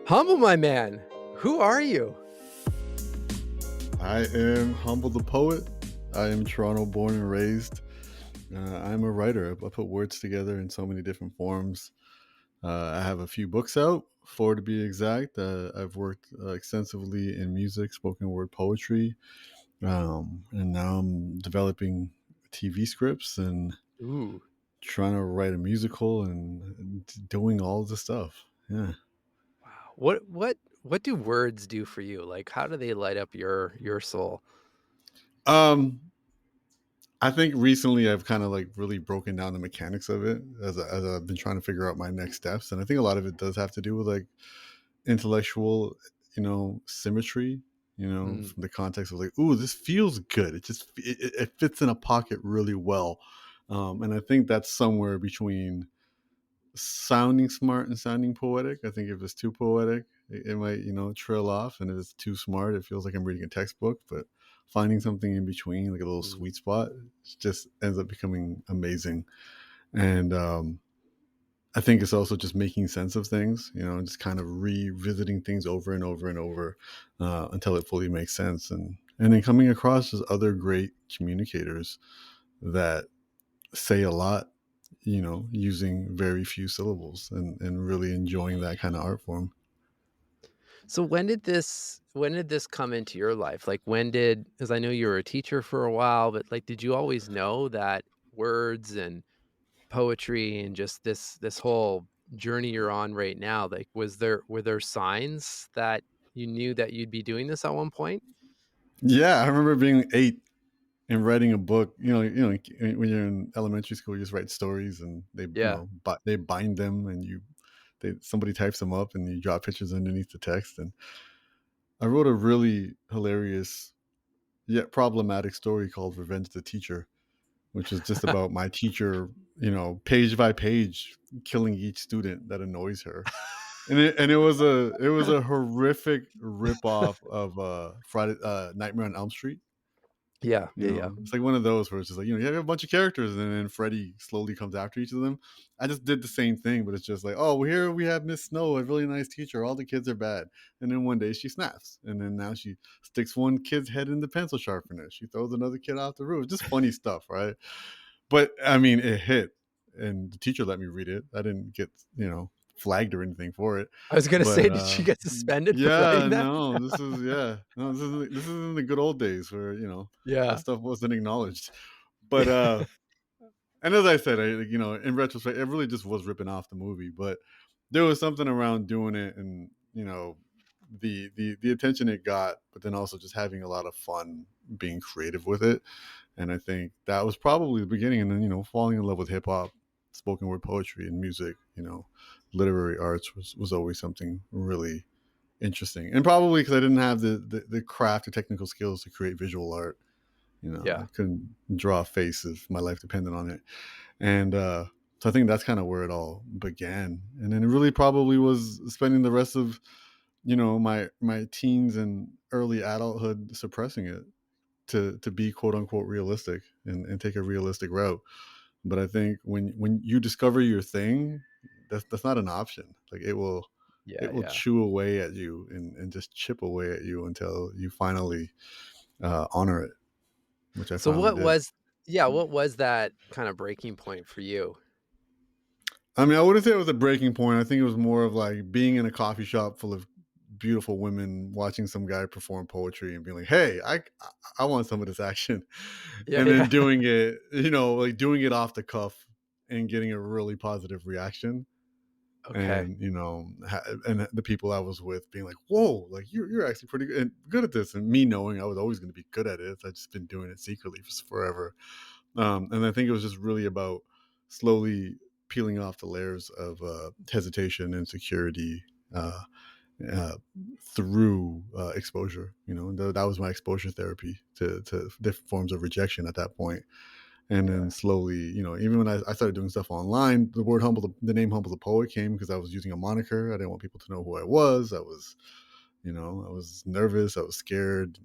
Humble, my man. Who are you? I am Humble the Poet. I am Toronto born and raised. I'm a writer. I put words together in so many different forms. I have a few books out, four to be exact. I've worked extensively in music, spoken word poetry, and now I'm developing TV scripts and Ooh, trying to write a musical and doing all the stuff. Yeah. wow. What do words do for you? Like, how do they light up your soul? Um, I think recently I've kind of like really broken down the mechanics of it as I've been trying to figure out my next steps, and I think a lot of it does have to do with like intellectual, symmetry. Mm, From the context of like, ooh, this feels good. It fits in a pocket really well, and I think that's somewhere between sounding smart and sounding poetic. I think if it's too poetic, it might, trail off. And if it's too smart, it feels like I'm reading a textbook. But finding something in between, like a little mm. sweet spot, just ends up becoming amazing. And I think it's also just making sense of things, just kind of revisiting things over and over and over until it fully makes sense. And then coming across just other great communicators that say a lot, using very few syllables and really enjoying that kind of art form. So when did this come into your life? Like when did because I know you were a teacher for a while, but like did you always know that words and poetry and just this whole journey you're on right now, like were there signs that you knew that you'd be doing this at one point? Yeah, I remember being 8 and writing a book. When you're in elementary school, you just write stories, and Yeah. they bind them, and somebody types them up, and you draw pictures underneath the text. And I wrote a really hilarious yet problematic story called "Revenge the Teacher," which is just about my teacher, page by page, killing each student that annoys her. And it was a horrific ripoff of Friday Nightmare on Elm Street. Yeah, yeah, yeah. It's like one of those where it's just like, you have a bunch of characters, and then Freddy slowly comes after each of them. I just did the same thing, but it's just like, oh, well, here we have Miss Snow, a really nice teacher. All the kids are bad, and then one day she snaps, and then now she sticks one kid's head in the pencil sharpener. She throws another kid off the roof. Just funny stuff, right? But I mean, it hit, and the teacher let me read it. I didn't get flagged or anything for it, I was gonna but say, did she get suspended for yeah, writing that? no, this is in the good old days where that Yeah. stuff wasn't acknowledged. But and as I said, in retrospect, it really just was ripping off the movie, but there was something around doing it, and the attention it got, but then also just having a lot of fun being creative with it. And I think that was probably the beginning. And then, falling in love with hip hop, spoken word poetry, and music, literary arts was always something really interesting. And probably because I didn't have the craft or technical skills to create visual art. Yeah. I couldn't draw a face if my life depended on it. And so I think that's kind of where it all began. And then it really probably was spending the rest of, my teens and early adulthood suppressing it to be quote unquote realistic and take a realistic route. But I think when you discover your thing, that's not an option. Like it Yeah, will yeah. chew away at you and just chip away at you until you finally honor it, which I So finally what did. was yeah, what was that kind of breaking point for you? I mean, I wouldn't say it was a breaking point. I think it was more of like being in a coffee shop full of beautiful women, watching some guy perform poetry and being like, "Hey, I want some of this action," Yeah, and then yeah. doing it, like doing it off the cuff and getting a really positive reaction. Okay. And and the people I was with being like, "Whoa, like you're actually pretty good at this," and me knowing I was always going to be good at it. I just been doing it secretly for forever. And I think it was just really about slowly peeling off the layers of hesitation, insecurity, uh, uh, through exposure. And that was my exposure therapy to different forms of rejection at that point. And Yeah. then slowly, even when I started doing stuff online, the name Humble the Poet came because I was using a moniker. I didn't want people to know who I was. I was nervous. I was scared,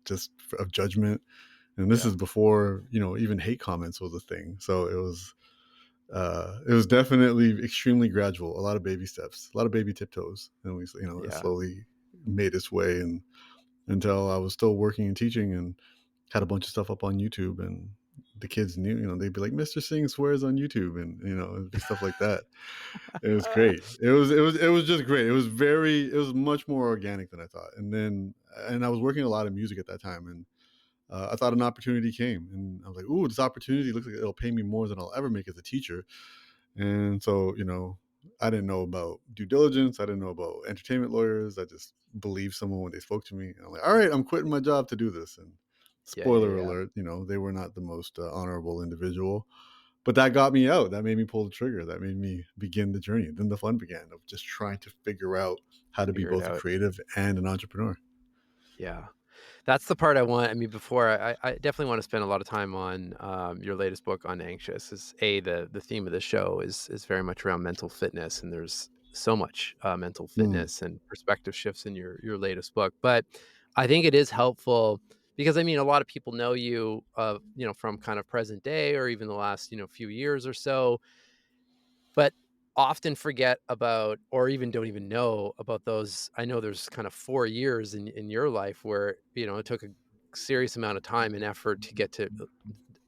just of judgment. And this Yeah. is before, even hate comments was a thing. So it was, It was definitely extremely gradual, a lot of baby steps, a lot of baby tiptoes, and it Yeah. slowly made its way, and until I was still working and teaching, and had a bunch of stuff up on YouTube, and the kids knew, they'd be like, "Mr. Singh swears on YouTube," and it'd be stuff like that. It was great. It was just great. It was much more organic than I thought. And I was working a lot of music at that time, and I thought an opportunity came, and I was like, "Ooh, this opportunity looks like it'll pay me more than I'll ever make as a teacher." And so, I didn't know about due diligence. I didn't know about entertainment lawyers. I just believed someone when they spoke to me. And I'm like, all right, I'm quitting my job to do this. And Yeah, yeah, spoiler yeah. alert, they were not the most honorable individual. But that got me out. That made me pull the trigger. That made me begin the journey. Then the fun began of just trying to figure out how to be Figure it both a out. creative and an entrepreneur. Yeah. That's the part I want. I mean, before I definitely want to spend a lot of time on your latest book on anxious. Is the theme of the show is very much around mental fitness, and there's so much mental Mm, fitness and perspective shifts in your latest book. But I think it is helpful because I mean, a lot of people know you, from kind of present day or even the last few years or so, but often forget about or even don't even know about those. I know there's kind of 4 years in your life where, it took a serious amount of time and effort to get to,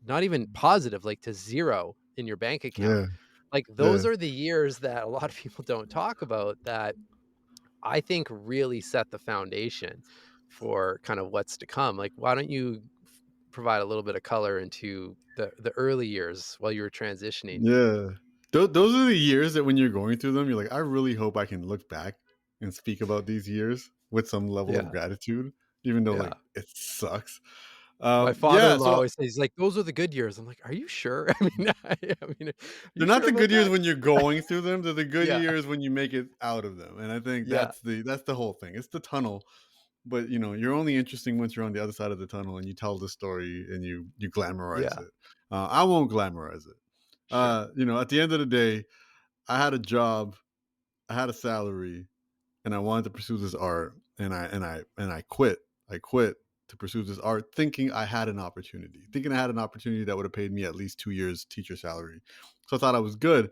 not even positive, like, to 0 in your bank account. yeah, Like, yeah, those are the years that a lot of people don't talk about that I think really set the foundation for kind of what's to come. Like, why don't you provide a little bit of color into the early years while you were transitioning? yeah. Those are the years that when you're going through them, you're like, I really hope I can look back and speak about these years with some level of Yeah, gratitude, even though yeah. like it sucks. My Yeah, father-in-law so always says, he's like, "Those are the good years." I'm like, "Are you sure?" Are they're you not sure the about good years that? when you're going through them. They're the good Yeah, years when you make it out of them. And I think yeah, that's the whole thing. It's the tunnel, but you're only interesting once you're on the other side of the tunnel and you tell the story and you glamorize yeah, it. I won't glamorize it. sure. At the end of the day, I had a job, I had a salary, and I wanted to pursue this art, and I quit. I quit to pursue this art, thinking I had an opportunity, thinking I had an opportunity that would have paid me at least 2 years teacher salary. So I thought I was good.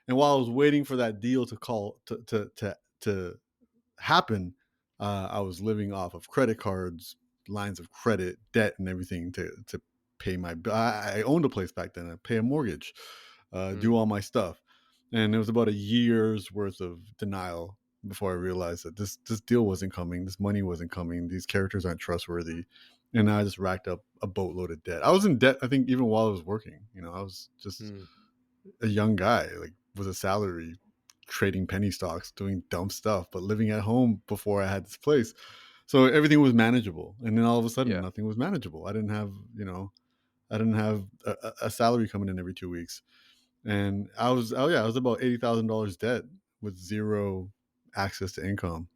And while I was waiting for that deal to call to happen, I was living off of credit cards, lines of credit, debt, and everything to pay my. I owned a place back then. I pay a mortgage, Mm, do all my stuff, and it was about a year's worth of denial before I realized that this deal wasn't coming, this money wasn't coming, these characters aren't trustworthy, and I just racked up a boatload of debt. I was in debt, I think, even while I was working. I was just mm, a young guy, like with a salary, trading penny stocks, doing dumb stuff, but living at home before I had this place. So everything was manageable. And then all of a sudden, yeah, nothing was manageable. I didn't have a salary coming in every 2 weeks. And I was about $80,000 debt with zero access to income.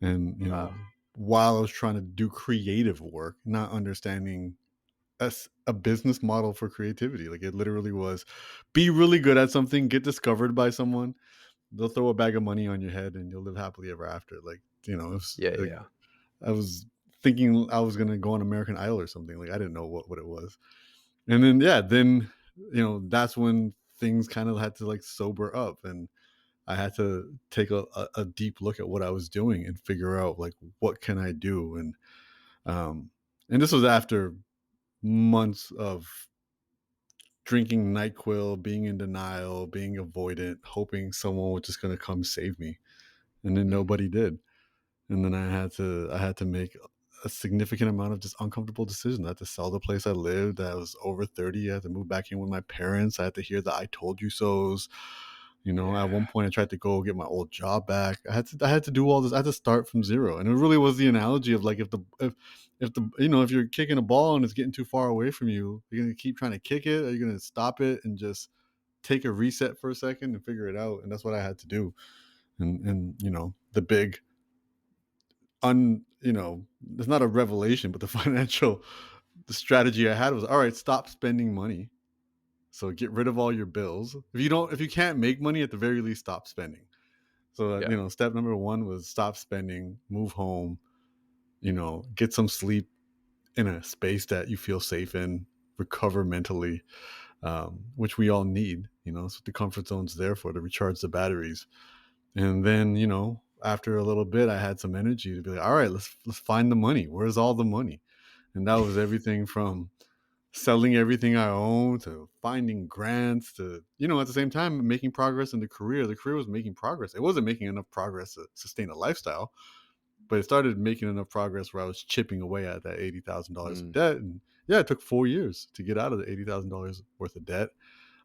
And, wow, while I was trying to do creative work, not understanding a business model for creativity. Like it literally was be really good at something, get discovered by someone, they'll throw a bag of money on your head and you'll live happily ever after. Like, yeah, like yeah, I was thinking I was gonna go on American Idol or something. Like I didn't know what it was. And then yeah, then that's when things kind of had to like sober up, and I had to take a deep look at what I was doing and figure out like what can I do. Um and this was after months of drinking NyQuil, being in denial, being avoidant, hoping someone was just going to come save me, and then mm, nobody did. And then I had to make a significant amount of just uncomfortable decisions. I had to sell the place I lived. I was over 30. I had to move back in with my parents. I had to hear the "I told you so's." At yeah, one point I tried to go get my old job back. I had to do all this. I had to start from zero. And it really was the analogy of like if you're kicking a ball and it's getting too far away from you, you're gonna keep trying to kick it, or you're gonna stop it and just take a reset for a second and figure it out. And that's what I had to do. And the big it's not a revelation, but the financial the strategy I had was, all right, stop spending money. So get rid of all your bills. If you can't make money, at the very least stop spending. So yeah, step number one was stop spending, move home, get some sleep in a space that you feel safe in, recover mentally, which we all need. That's what the comfort zone's there for, to recharge the batteries. And then, after a little bit, I had some energy to be like, all right, let's find the money. Where's all the money? And that was everything from selling everything I own to finding grants to, at the same time making progress in the career. The career was making progress. It wasn't making enough progress to sustain a lifestyle, but it started making enough progress where I was chipping away at that $80,000 of Mm, debt. And yeah, it took 4 years to get out of the $80,000 worth of debt.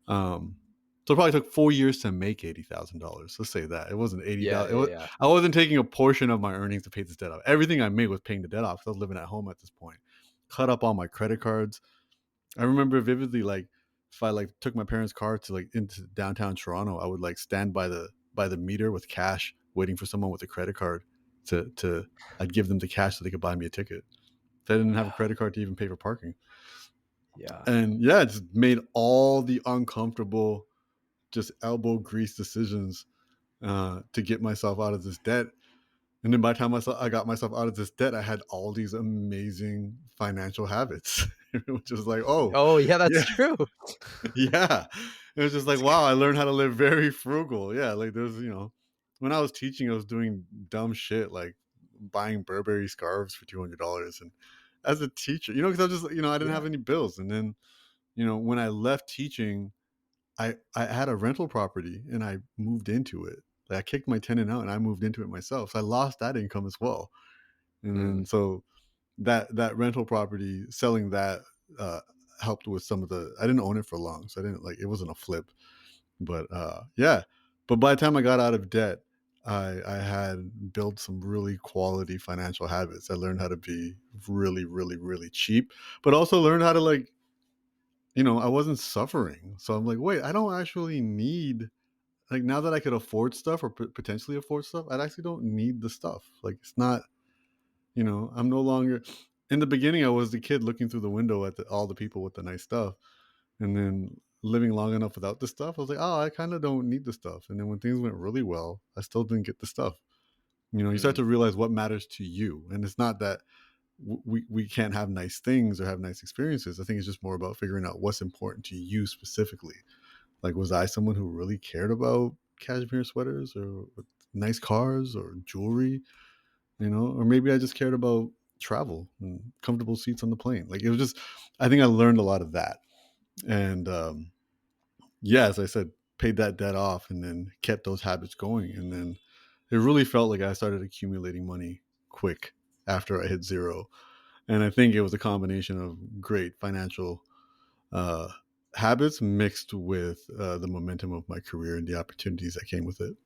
Um, so it probably took 4 years to make $80,000. Let's say that it wasn't yeah, $80,000. yeah, yeah. I wasn't taking a portion of my earnings to pay this debt off. Everything I made was paying the debt off, 'cause I was living at home at this point. Cut up all my credit cards. I remember vividly, like, if I like took my parents' car to like into downtown Toronto, I would like stand by the meter with cash, waiting for someone with a credit card to I'd give them the cash so they could buy me a ticket. So I didn't have a credit card to even pay for parking. Yeah. And yeah, it just made all the uncomfortable, just elbow grease decisions to get myself out of this debt. And then by the time I got myself out of this debt, I had all these amazing financial habits, which was like, oh, Oh, yeah, that's yeah, true. yeah. It was just like, wow, I learned how to live very frugal. Yeah, like when I was teaching, I was doing dumb shit like buying Burberry scarves for $200. And as a teacher, because I was just, I didn't Yeah. have any bills. And then, when I left teaching, I had a rental property and I moved into it. Like I kicked my tenant out and I moved into it myself. So I lost that income as well. And Mm, then so that rental property, selling that uh helped with some of the I didn't own it for long, so I didn't like it wasn't a flip. But yeah. But by the time I got out of debt, I had built some really quality financial habits. I learned how to be really, really, really cheap, but also learned how to like, I wasn't suffering. So I'm like, wait, I don't actually need like now that I could afford stuff or potentially afford stuff, I actually don't need the stuff. Like it's not, I'm no longer. In the beginning, I was the kid looking through the window at all the people with the nice stuff, and then living long enough without the stuff, I was like, oh, I kind of don't need the stuff. And then when things went really well, I still didn't get the stuff. You start mm, to realize what matters to you, and it's not that we can't have nice things or have nice experiences. I think it's just more about figuring out what's important to you specifically. Like, was I someone who really cared about cashmere sweaters or nice cars or jewelry? Or maybe I just cared about travel and comfortable seats on the plane. Like it was just, I think I learned a lot of that. And yeah, as I said, paid that debt off and then kept those habits going. And then it really felt like I started accumulating money quick after I hit zero. And I think it was a combination of great financial uh, habits mixed with the momentum of my career and the opportunities that came with it.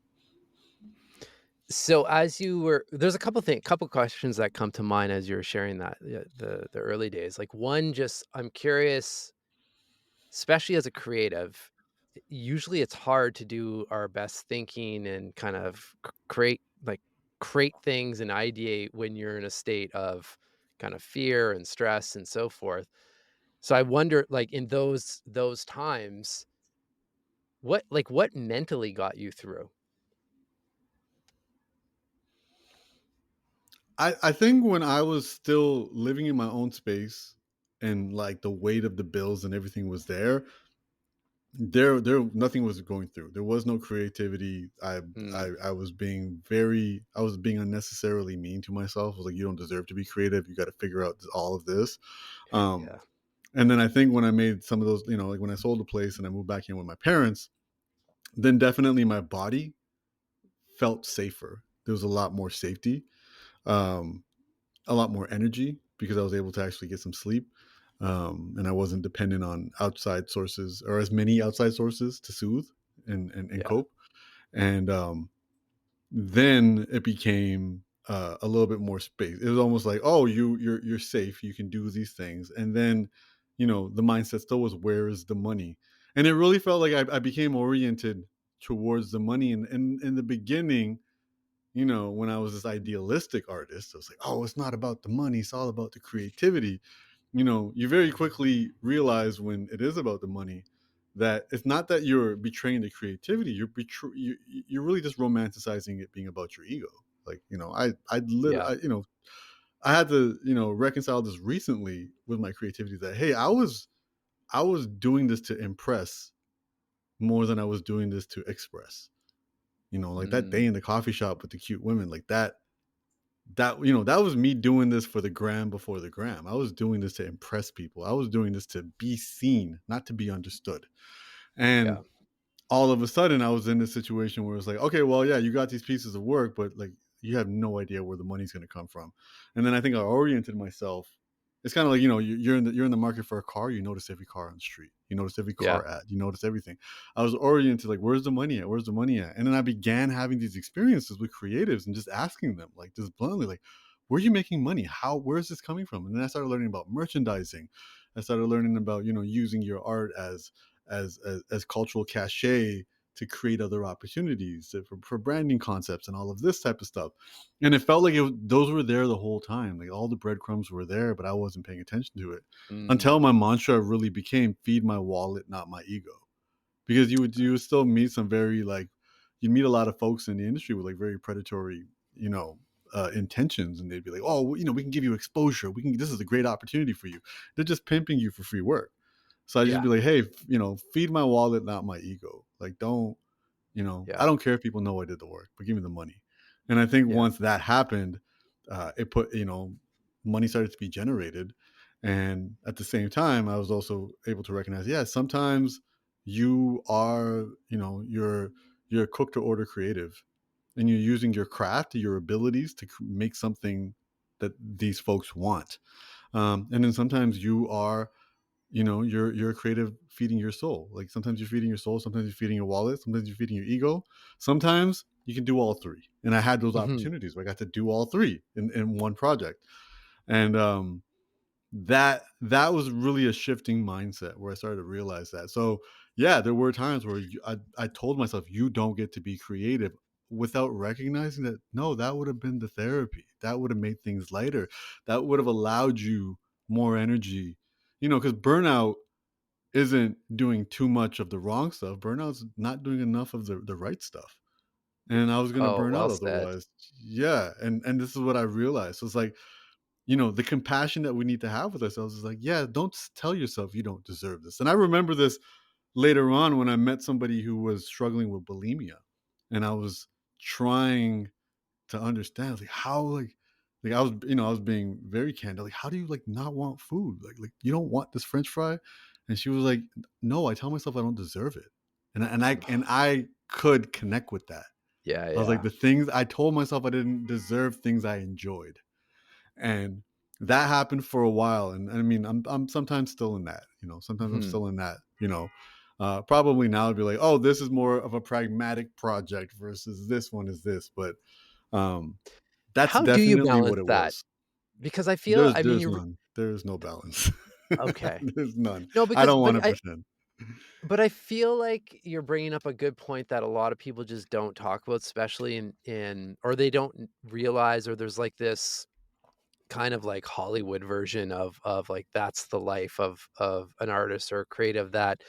So as you were there's a couple questions that come to mind as you were sharing that, the early days. Like, one, just I'm curious, especially as a creative, usually it's hard to do our best thinking and kind of create things and ideate when you're in a state of kind of fear and stress and so forth. So I wonder, like, in those times, what mentally got you through? I think when I was still living in my own space and like the weight of the bills and everything was there nothing was going through. There was no creativity. Mm, I was being unnecessarily mean to myself. I was like, you don't deserve to be creative. You got to figure out all of this. Um, yeah, and then I think when I made some of those, like when I sold the place and I moved back in with my parents, then definitely my body felt safer. There was a lot more safety. Um, a lot more energy because I was able to actually get some sleep. And I wasn't dependent on outside sources or as many outside sources to soothe and yeah, cope. And then it became a little bit more space. It was almost like, oh, you're safe. You can do these things. And then, the mindset still was, where is the money? And it really felt like I became oriented towards the money. And in the beginning, when I was this idealistic artist, I was like, oh, it's not about the money, it's all about the creativity. You very quickly realize when it is about the money that it's not that you're betraying the creativity, you're really just romanticizing it being about your ego. Like, I yeah, literally, I had to, reconcile this recently with my creativity that, hey, I was doing this to impress more than I was doing this to express. Like that Mm, day in the coffee shop with the cute women, like that was me doing this for the gram before the gram. I was doing this to impress people. I was doing this to be seen, not to be understood. And yeah. all of a sudden I was in this situation where it's like, okay, well, yeah, you got these pieces of work, but like you have no idea where the money's going to come from. And then I think I oriented myself. It's kind of like, you're in the market for a car. You notice every car on the street. You notice every Yeah. car ad. You notice everything. I was oriented like, where's the money at? Where's the money at? And then I began having these experiences with creatives and just asking them, like, just bluntly, like, where are you making money? Where's this coming from? And then I started learning about merchandising. I started learning about, using your art as cultural cachet to create other opportunities for branding concepts and all of this type of stuff. And it felt like those were there the whole time. Like all the breadcrumbs were there, but I wasn't paying attention to it Mm, until my mantra really became feed my wallet, not my ego. Because you would still meet some very like you meet a lot of folks in the industry with like very predatory, you know, intentions, and they'd be like, oh, we can give you exposure. This is a great opportunity for you. They're just pimping you for free work. So I just yeah. be like, hey, feed my wallet, not my ego. Like, I Yeah. don't care if people know I did the work, but give me the money. And I think Yeah. once that happened, it put, money started to be generated. And at the same time, I was also able to recognize, yeah, sometimes you are, you're a cook to order creative, and you're using your craft, your abilities to make something that these folks want. And then sometimes you are, you're a creative feeding your soul. Like sometimes you're feeding your soul, sometimes you're feeding your wallet, sometimes you're feeding your ego. Sometimes you can do all three. And I had those Mhm. opportunities where I got to do all three in one project. And that was really a shifting mindset where I started to realize that. So yeah, there were times where I told myself, you don't get to be creative, without recognizing that no, that would have been the therapy. That would have made things lighter. That would have allowed you more energy. Because burnout isn't doing too much of the wrong stuff. Burnout's not doing enough of the right stuff. And I was gonna Oh, burn well out said. otherwise. Yeah. And this is what I realized. So it's like, the compassion that we need to have with ourselves is like, yeah, don't tell yourself you don't deserve this. And I remember this later on when I met somebody who was struggling with bulimia. And I was trying to understand like how like I was being very candid. Like, how do you like not want food? Like you don't want this French fry? And she was like, no, I tell myself I don't deserve it. And I could connect with that. Yeah, I was like, yeah. the things I told myself I didn't deserve, things I enjoyed. And that happened for a while. And I mean, I'm sometimes still in that, sometimes I'm Mhm. still in that, probably now I'd be like, oh, this is more of a pragmatic project versus this one is this. But um that's How do you definitely what balance it that? was. Because I feel There's I mean, there's you're none. There's no balance. okay. There's none. No, I because don't wanna pretend. but I feel like you're bringing up a good point that a lot of people just don't talk about, especially in or they don't realize, or there's like this kind of like Hollywood version of like that's the life of an artist or a creative, that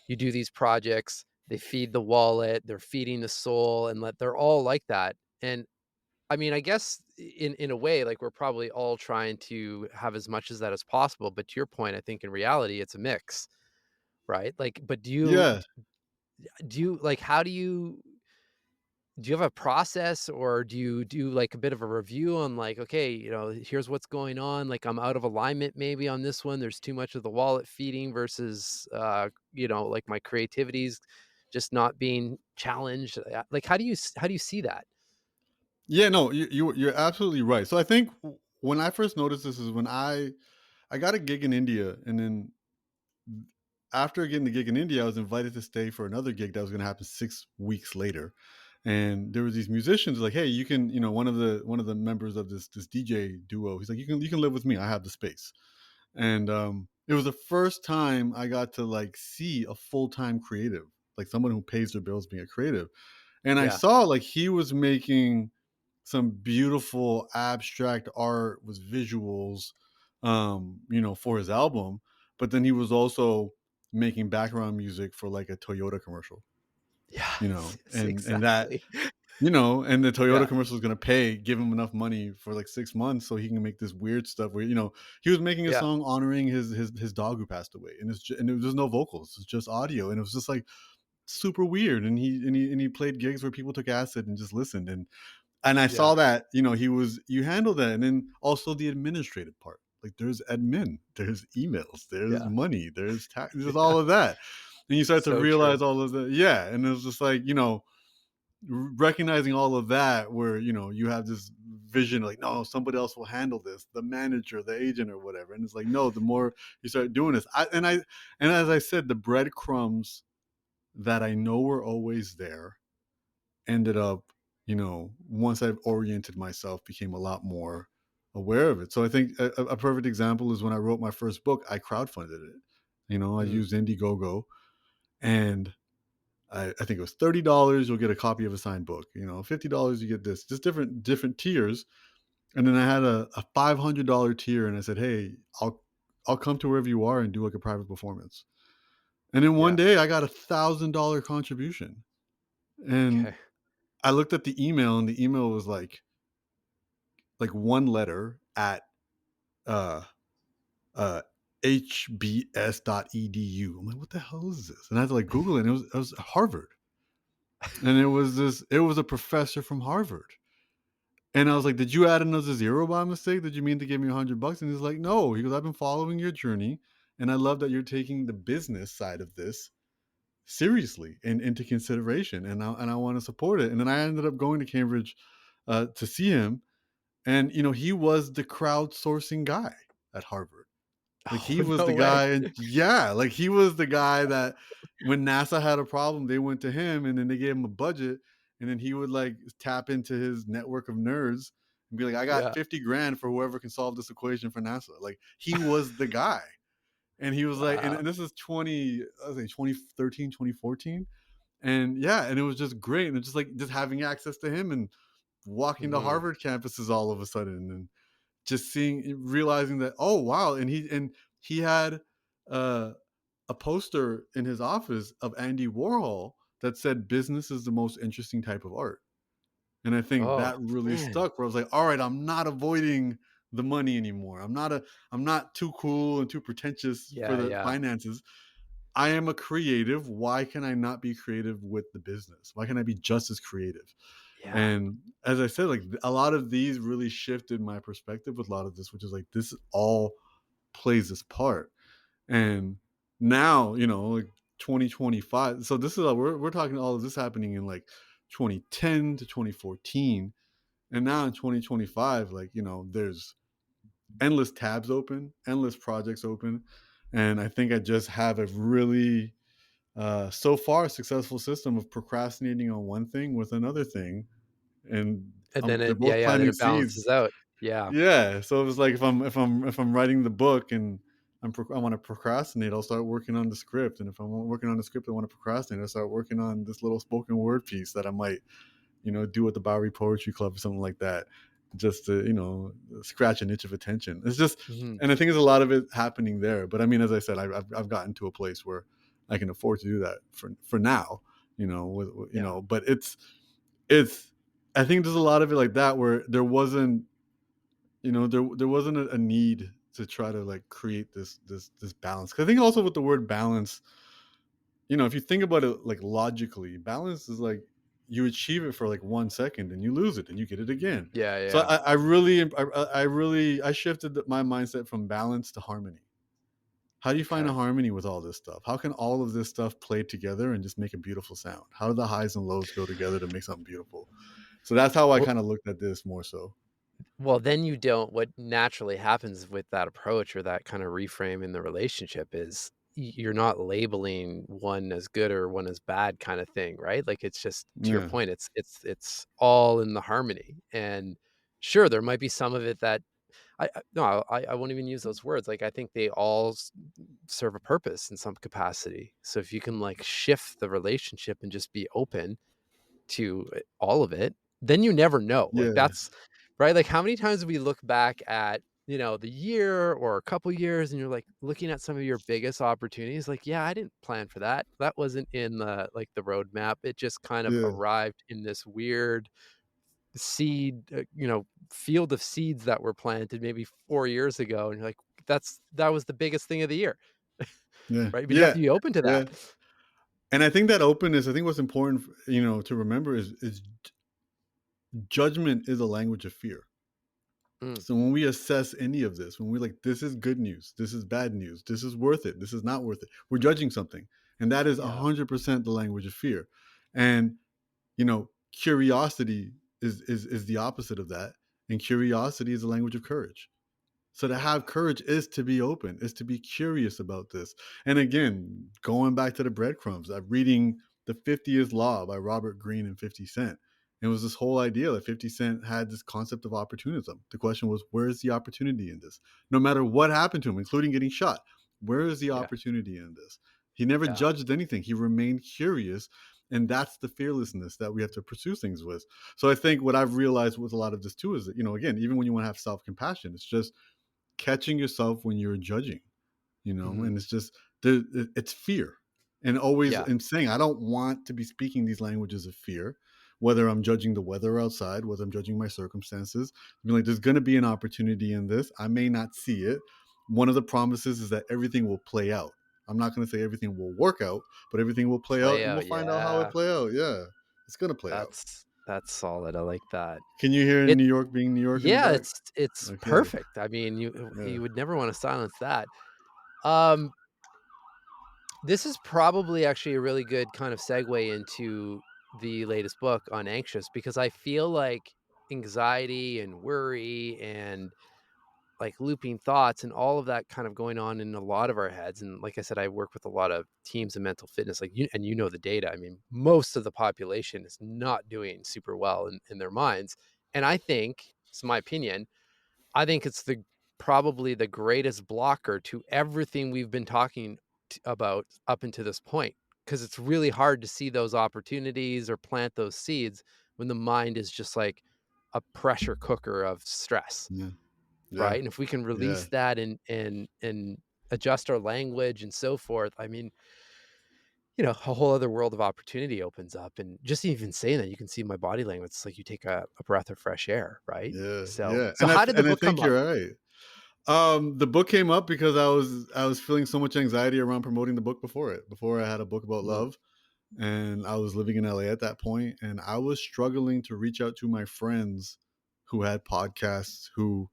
you do these projects, they feed the wallet, they're feeding the soul, and they're all like that. And I mean, I guess in a way, like we're probably all trying to have as much as that as possible. But to your point, I think in reality, it's a mix, right? Like, but Yeah. do you like how do you have a process, or do you do like a bit of a review on like, okay, here's what's going on. Like I'm out of alignment maybe on this one. There's too much of the wallet feeding versus like my creativity's just not being challenged. Like how do you see that? Yeah, no, you're absolutely right. So I think when I first noticed this is when I got a gig in India, and then after getting the gig in India, I was invited to stay for another gig that was going to happen 6 weeks later. And there was these musicians like, hey, you can, one of the members of this DJ duo. He's like, you can live with me. I have the space. And it was the first time I got to like see a full time creative, like someone who pays their bills being a creative. And I Yeah. saw like he was making some beautiful abstract art with visuals, for his album. But then he was also making background music for like a Toyota commercial, Yeah. Yes, and that, exactly. and the Toyota Yeah. commercial is gonna give him enough money for like 6 months so he can make this weird stuff where he was making a Yeah. song honoring his dog who passed away, and and it was just no vocals, it's just audio, and it was just like super weird, and he played gigs where people took acid and just listened, and I Yeah. saw that, you handle that, and then also the administrative part. Like there's admin, there's emails, there's Yeah. money, there's tax, there's all Yeah. of that. And you start to So true. realize all of the yeah, and it was just like, recognizing all of that where, you have this vision like, no, somebody else will handle this, the manager, the agent or whatever. And it's like, no, the more you start doing this, and as I said, the breadcrumbs that I know were always there ended up, once I've oriented myself, became a lot more aware of it. So I think a perfect example is when I wrote my first book, I crowdfunded it. I Mm, used Indiegogo, and I think it was $30. You'll get a copy of a signed book. $50 you get this, just different tiers. And then I had a $500 tier, and I said, hey, I'll come to wherever you are and do like a private performance. And then one yeah. day I got $1,000 contribution, and Okay. I looked at the email, and the email was like one letter at uh uh hbs.edu. I'm like, what the hell is this? And I had to like Google it, and it was Harvard. And it was a professor from Harvard. And I was like, did you add another zero by mistake? Did you mean to give me $100? And he's like, no. He goes, I've been following your journey, and I love that you're taking the business side of this seriously and into consideration, and I want to support it. And then I ended up going to Cambridge to see him, and he was the crowdsourcing guy at Harvard. Like he Oh, was the no way. guy, and yeah, like he was the guy that when NASA had a problem, they went to him, and then they gave him a budget, and then he would like tap into his network of nerds and be like, "I got Yeah. 50 grand for whoever can solve this equation for NASA." Like he was the guy, and he was like, and Wow. this is 2013, 2014, and yeah, and it was just great, and it's just like just having access to him and walking to Mhm. Harvard campuses all of a sudden, and just realizing that, oh wow, and he had uh, a poster in his office of Andy Warhol that said business is the most interesting type of art. And I think Oh, that really man. stuck, where I was like, all right, I'm not avoiding the money anymore. I'm not too cool and too pretentious for Yeah, the yeah. finances. I am a creative. Why can I not be creative with the business? Why can I be just as creative? Yeah. And as I said, like a lot of these really shifted my perspective with a lot of this, which is like this all plays this part. And now, like 2025. So this is we're talking all of this happening in like 2010 to 2014. And now in 2025, like, there's endless tabs open, endless projects open. And I think I just have a really so far successful system of procrastinating on one thing with another thing, and And then they're it yeah, both yeah, then planting it balances seeds. out. Yeah. Yeah, so it was like if I'm writing the book, and I want to procrastinate, I'll start working on the script, and if I'm working on the script, I want to procrastinate, I'll start working on this little spoken word piece that I might do at the Bowery Poetry Club or something like that, just to scratch an itch of attention. It's just, Mhm. and I think there's a lot of it happening there. But I mean, as I said, I've gotten to a place where I can afford to do that for now. Yeah. But it's I think there's a lot of it like that where there wasn't there wasn't a need to try to like create this balance. 'Cause I think also with the word balance, if you think about it like logically, balance is like you achieve it for like 1 second and you lose it and you get it again. Yeah, So yeah. I shifted my mindset from balance to harmony. How do you find a Okay. harmony with all this stuff? How can all of this stuff play together and just make a beautiful sound? How do the highs and lows go together to make something beautiful? So that's how I Well kind of looked at this more so. well, then you don't what naturally happens with that approach or that kinda reframe in the relationship is you're not labeling one as good or one as bad kinda thing, right? Like, it's just to your Yeah. point, it's all in the harmony, and sure, there might be some of it that I no, I won't even use those words, like, I think they all serve a purpose in some capacity, so if you can, like, shift the relationship and just be open to all of it, then you never know, like, Yeah. that's right? Like, how many times do we look back at, the year or a couple years, and you're, like, looking at some of your biggest opportunities, like, "Yeah, I didn't plan for that. That wasn't in the, like, the roadmap. It just kind of Yeah. arrived in this weird seed, field of seeds that were planted maybe 4 years ago," and you're like, that was the biggest thing of the year." Yeah. Right? But you have Yeah. to be open to Yeah. that. And I think that openness, I think what's important, to remember is judgment is a language of fear. Mm, So when we assess any of this, when we're like, this is good news, this is bad news, this is worth it, this is not worth it, we're judging something. And that is yeah, 100% the language of fear. And, curiosity is the opposite of that. And curiosity is the language of courage. So to yeah, have courage is to be open, is to be curious about this. And again, going back to the breadcrumbs, I'm reading The 50th Law by Robert Greene and 50 Cent. It was this whole idea that 50 Cent had this concept of opportunism. The question was, where is the opportunity in this? No matter what happened to him, including getting shot, where is the yeah, opportunity in this? He never yeah, judged anything. He remained curious. And that's the fearlessness that we have to pursue things with. So I think what I've realized with a lot of this too is that, again, even when you want to have self compassion, it's just catching yourself when you're judging, mhm, and it's just it's fear, and always yeah, in saying I don't want to be speaking these languages of fear, whether I'm judging the weather outside, whether I'm judging my circumstances. I mean, like, there's going to be an opportunity in this. I may not see it. One of the promises is that everything will play out. I'm not going to say everything will work out, but everything will play out, play and we'll out, find out how it yeah, play out. Yeah, it's going to play out. that's solid, I like that. Can you hear It New York being New York in the Yeah, back? it's Okay. perfect, I mean, Yeah. you would never wanna silence that. Um, this is probably actually a really good kind of segue into the latest book on anxious, because I feel like anxiety and worry and, like, looping thoughts and all of that kind of going on in a lot of our heads, and like I said, I work with a lot of teams in mental fitness, like, you know the data, I mean, most of the population is not doing super well in their minds, and I think, it's my opinion, I think it's probably the greatest blocker to everything we've been talking about up until this point, because it's really hard to see those opportunities or plant those seeds when the mind is just like a pressure cooker of stress, Yeah. Yeah. right? And if we can Yeah. release that and adjust our language and so forth, I mean, a whole other world of opportunity opens up. And just even saying that, you can see my body language. It's like you take a breath of fresh air, right? Yeah, So, yeah, so how did the and I book come think up? you're right. The book came up because I was feeling so much anxiety around promoting the book before it. Before I had a book about Mm, love, and I was living in LA at that point, and I was struggling to reach out to my friends who had podcasts, who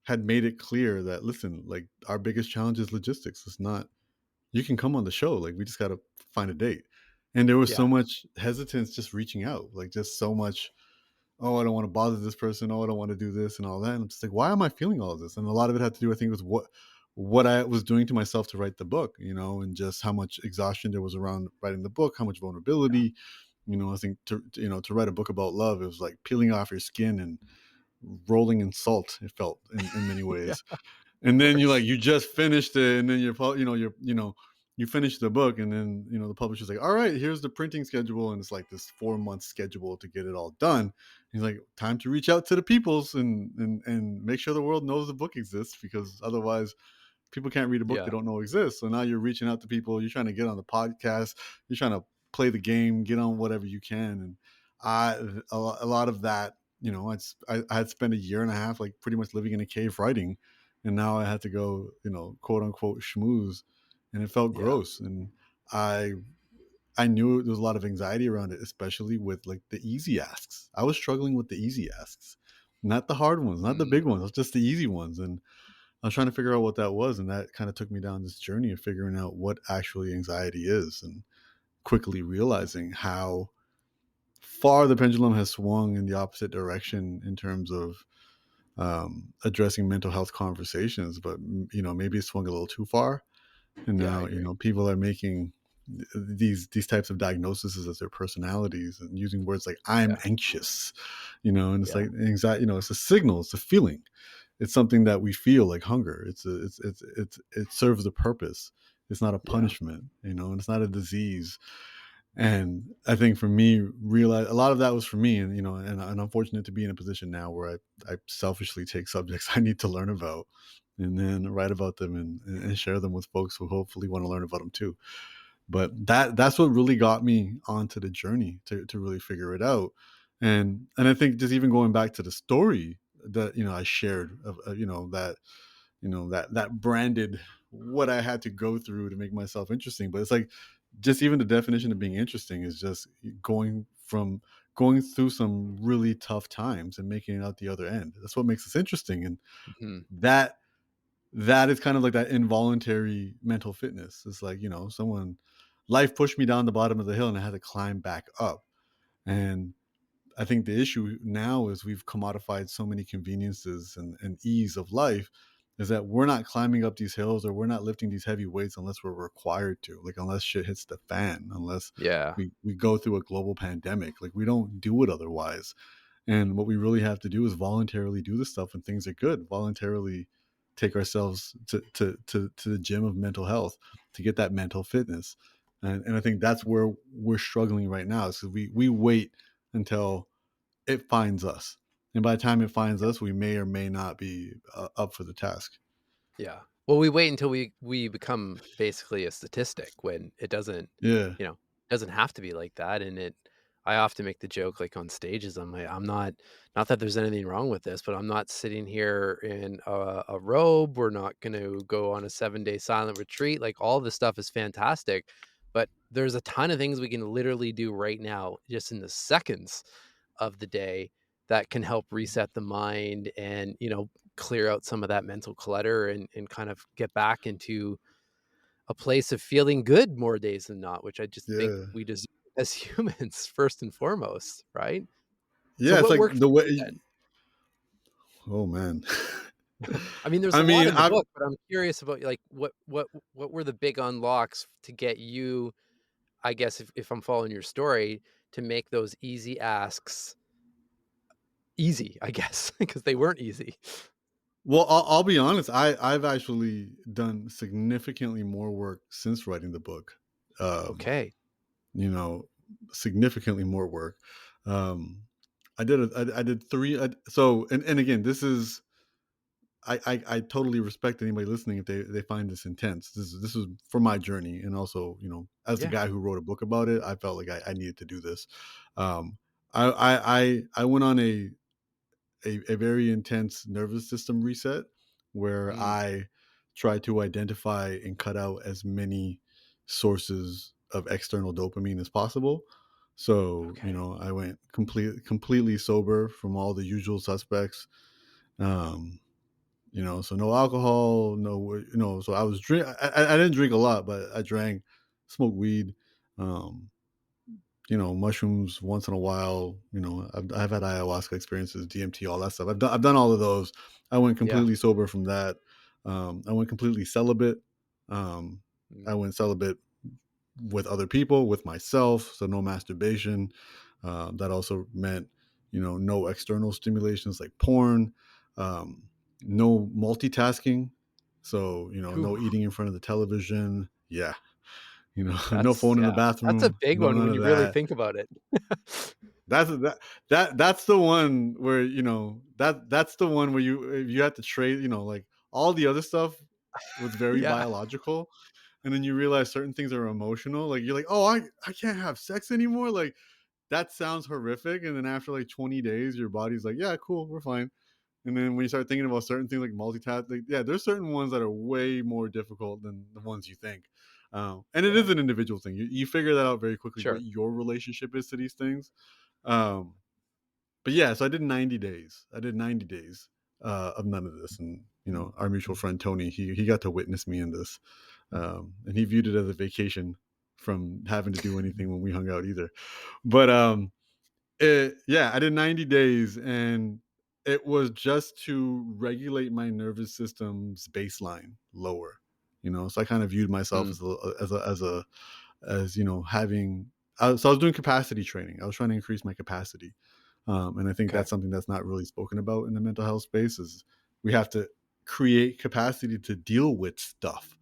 had made it clear that, listen, like, our biggest challenge is logistics. It's not, you can come on the show, like, we just got to find a date. And there was so yeah. much hesitance just reaching out, like, just so much, oh, I don't want to bother this person. Oh, I don't want to do this and all that. And I'm just like, why am I feeling all of this? And a lot of it had to do, I think, with what I was doing to myself to write the book, and just how much exhaustion there was around writing the book, how much Yeah. vulnerability. I think to write a book about love, it was like peeling off your skin and rolling in salt. It felt in many Yeah, ways. of And then course. you just finished it, and then you finish the book, and then the publisher's like, all right, here's the printing schedule, and it's like this 4 month schedule to get it all done. He's like, time to reach out to the peoples and make sure the world knows the book exists, because otherwise people can't read a book they Yeah, don't know exists. So now you're reaching out to people, you're trying to get on the podcast, you're trying to play the game, get on whatever you can. And a lot of that, I had spent a year and a half, like, pretty much living in a cave writing, and now I had to go, quote unquote schmooze, and it felt yeah, gross. And I I knew there was a lot of anxiety around it, especially with, like, the easy asks. I was struggling with the easy asks, not the hard ones, not the mm, big ones, just the easy ones. And I was trying to figure out what that was, and that kind of took me down this journey of figuring out what actually anxiety is, and quickly realizing how far the pendulum has swung in the opposite direction in terms of addressing mental health conversations. But maybe it swung a little too far, and yeah, I now agree. people are making these types of diagnoses as their personalities, and using words like I'm Yeah, anxious, and it's yeah, like anxiety, it's a signal, it's a feeling, it's something that we feel, like hunger. It serves a purpose. It's not a yeah, punishment, and it's not a disease. And I think for me, realize a lot of that was for me, and and I'm fortunate to be in a position now where I selfishly take subjects I need to learn about, and then write about them, and share them with folks who hopefully want to learn about them too. But that's what really got me onto the journey to really figure it out. And I think, just even going back to the story that I shared of, that branded what I had to go through to make myself interesting. But it's like, just even the definition of being interesting is just going through some really tough times and making it out the other end. That's what makes us interesting, and Mhm. that that is kind of like that involuntary mental fitness. It's like, someone life pushed me down the bottom of the hill and I had to climb back up. And I think the issue now is we've commodified so many conveniences and ease of life is that we're not climbing up these hills or we're not lifting these heavy weights unless we're required to, like unless shit hits the fan, unless Yeah. we go through a global pandemic. Like we don't do it otherwise. And what we really have to do is voluntarily do the stuff when things are good, voluntarily take ourselves to the gym of mental health to get that mental fitness. And I think that's where we're struggling right now. So we wait until it finds us. And by the time it finds us, we may or may not be up for the task. Yeah. Well, we wait until we become basically a statistic when it doesn't, Yeah. you know, doesn't have to be like that. And I often make the joke like on stages, I'm like, I'm not that there's anything wrong with this, but I'm not sitting here in a robe. We're not going to go on a 7-day silent retreat. Like all this stuff is fantastic, but there's a ton of things we can literally do right now, just in the seconds of the day that can help reset the mind and, clear out some of that mental clutter and kind of get back into a place of feeling good more days than not, which I just think Yeah. we deserve as humans first and foremost, right? So Yeah. It's what like worked for the you way, then? oh man. I mean, there's I a lot mean, in the book, but I'm curious about like what were the big unlocks to get you, I guess if I'm following your story, to make those easy asks easy, I guess, because they weren't easy. well, I'll be honest. I've actually done significantly more work since writing the book. Um, Okay. you know, significantly more work. Um, I did three. So, and again, this is, I totally respect anybody listening if they find this intense. This is for my journey, and also, as the Yeah. guy who wrote a book about it, I felt like I needed to do this. Um, I went on a very intense nervous system reset where Mm, I tried to identify and cut out as many sources of external dopamine as possible. So, okay. I went completely sober from all the usual suspects. Um, so no alcohol, so I was I didn't drink a lot, but I drank, smoked weed, um, mushrooms once in a while. I've had ayahuasca experiences, DMT, all that stuff. I've done all of those. I went Yeah. completely sober from that. I went completely celibate. Mm. I went celibate with other people, with myself, so no masturbation. That also meant, no external stimulations like porn, um, no multitasking. So, Ooh, no eating in front of the television. Yeah. No that's phone in the yeah, that's a bathroom. big No, one none when of you really that. think about it. That's the one where, that's the one where you have to trade, like all the other stuff was very Yeah, biological, and then you realize certain things are emotional. Like you're like, oh, I can't have sex anymore. Like that sounds horrific, and then after like 20 days, your body's like, yeah, cool, we're fine. And then when you start thinking about certain things like multitask, like, yeah, there's certain ones that are way more difficult than the ones you think. And it yeah, is an individual thing. You figure that out very quickly what sure. your relationship is to these things. Um, but yeah, so I did 90 days. I did 90 days of none of this, and our mutual friend Tony, he got to witness me in this, and he viewed it as a vacation from having to do anything when we hung out either. But yeah, I did 90 days, and it was just to regulate my nervous system's baseline lower. So I kind of viewed myself Mm, as having. So I was doing capacity training. I was trying to increase my capacity, and I think okay. that's something that's not really spoken about in the mental health space. Is we have to create capacity to deal with stuff,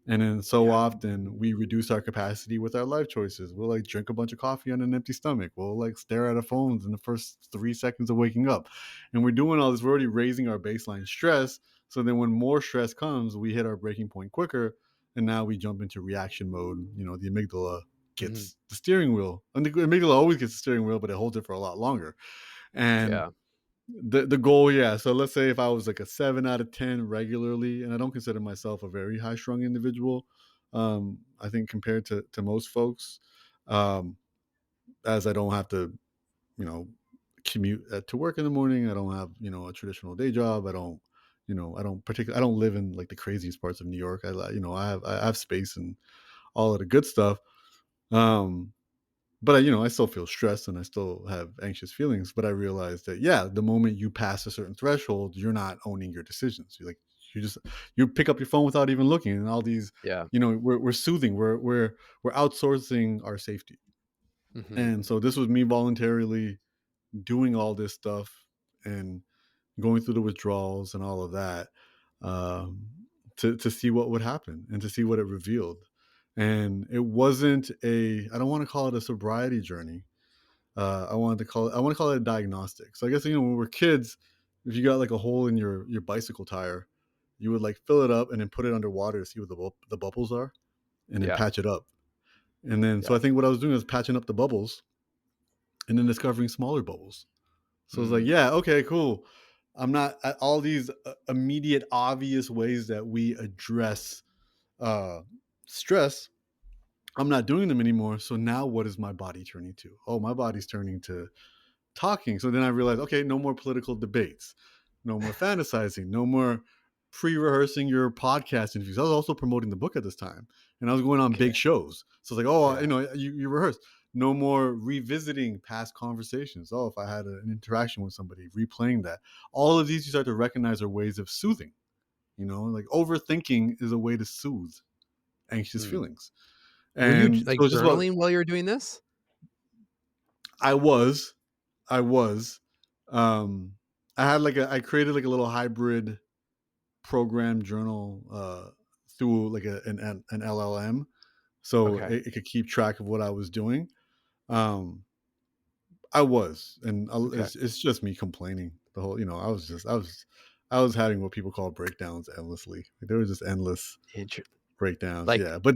and then so Yeah. often we reduce our capacity with our life choices. We'll like drink a bunch of coffee on an empty stomach. We'll like stare at our phones in the first 3 seconds of waking up. And we're doing all this, we're already raising our baseline stress. So then when more stress comes, we hit our breaking point quicker. And now we jump into reaction mode. The amygdala Mhm. gets the steering wheel. And the amygdala always gets the steering wheel, but it holds it for a lot longer. And Yeah. the goal, yeah. So let's say if I was like a 7 out of 10 regularly, and I don't consider myself a very high strung individual, I think compared to most folks, um, as I don't have to, you know, commute to work in the morning. I don't have, a traditional day job. I don't particularly, I don't live in like the craziest parts of New York. I have space and all of the good stuff. Um, but I still feel stressed and I still have anxious feelings. But I realized that, yeah, the moment you pass a certain threshold, you're not owning your decisions. You just, you pick up your phone without even looking, and all these, Yeah. we're soothing, we're outsourcing our safety. Mhm. And so this was me voluntarily doing all this stuff and going through the withdrawals and all of that, um, to see what would happen and to see what it revealed. And it wasn't a, I don't want to call it a sobriety journey. I want to call it a diagnostic. So I guess, when we're kids, if you got like a hole in your bicycle tire, you would like fill it up and then put it underwater to see what the bubbles are, and then Yeah. patch it up. And then, so Yeah. I think what I was doing was patching up the bubbles and then discovering smaller bubbles. So it's like, Mm. yeah, okay, cool. I'm not at all these immediate, obvious ways that we address uh, stress. I'm not doing them anymore. So now what is my body turning to? Oh, my body's turning to talking. So then I realized, okay, no more political debates, no more fantasizing, no more pre-rehearsing your podcast interviews. I was also promoting the book at this time, and I was going on Okay. big shows. So it's like, oh, Yeah. you rehearsed. No more revisiting past conversations. Oh, if I had an interaction with somebody, replaying that. All of these you start to recognize are ways of soothing. Like overthinking is a way to soothe anxious Mm. feelings. Were you And like so it's just about, journaling while you were doing this? I was, I was. Um, I created like a little hybrid program journal through like an LLM, so Okay. it could keep track of what I was doing. Um, I was, and Okay. it's just me complaining the whole. I was having what people call breakdowns endlessly. Like, there was just endless Inter breakdowns. like Yeah, but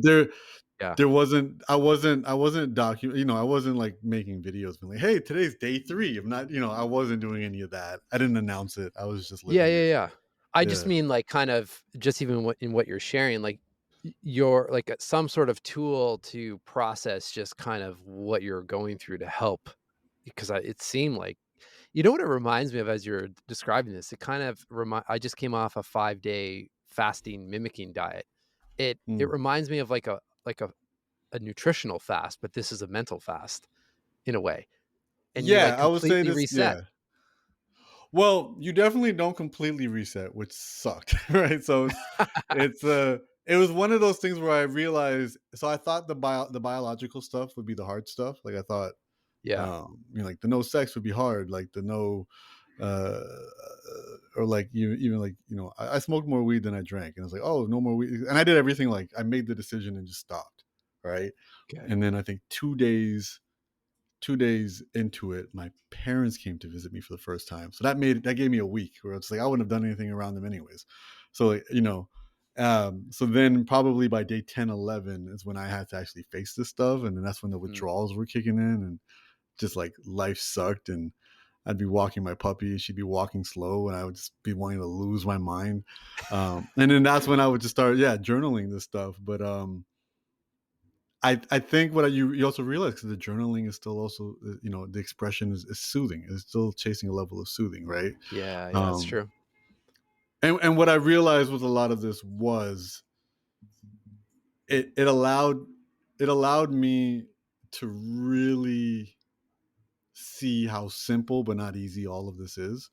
yeah. there wasn't. I wasn't I wasn't like making videos being like, "Hey, today's day 3." I'm not. I wasn't doing any of that. I didn't announce it. I was just Yeah, living yeah, it. yeah. I just Yeah. mean, like, kind of just even what you're sharing, like, you're like, some sort of tool to process just kind of what you're going through to help because it seemed like you know what it reminds me of as you're describing this? It kind of I just came off a 5-day fasting mimicking diet. It Mm. reminds me of like a nutritional fast, but this is a mental fast in a way, and you, Yeah, like, I would say completely this. reset. Yeah. Well, you definitely don't completely reset, which sucked, right? So it was one of those things where I realized. So I thought the biological stuff would be the hard stuff. Like I thought, Yeah. like the no sex would be hard, like the no, uh, or like you even like I smoked more weed than I drank, and I was like, oh, no more weed, and I did everything, like I made the decision and just stopped, right? Okay. And then I think 2 days into it, my parents came to visit me for the first time. So that gave me a week where it's like I wouldn't have done anything around them anyways. So like, so then probably by day 10, 11 is when I had to actually face this stuff. And then that's when the Mm. withdrawals were kicking in, and just like life sucked. And I'd be walking my puppy, she'd be walking slow, and I would just be wanting to lose my mind. And then that's when I would just start, yeah, journaling this stuff. But I think what you also realize, because the journaling is still also, the expression is soothing. It's still chasing a level of soothing, right? Yeah, yeah, that's Um, true. and what I realized with a lot of this was it allowed me to really see how simple but not easy all of this is.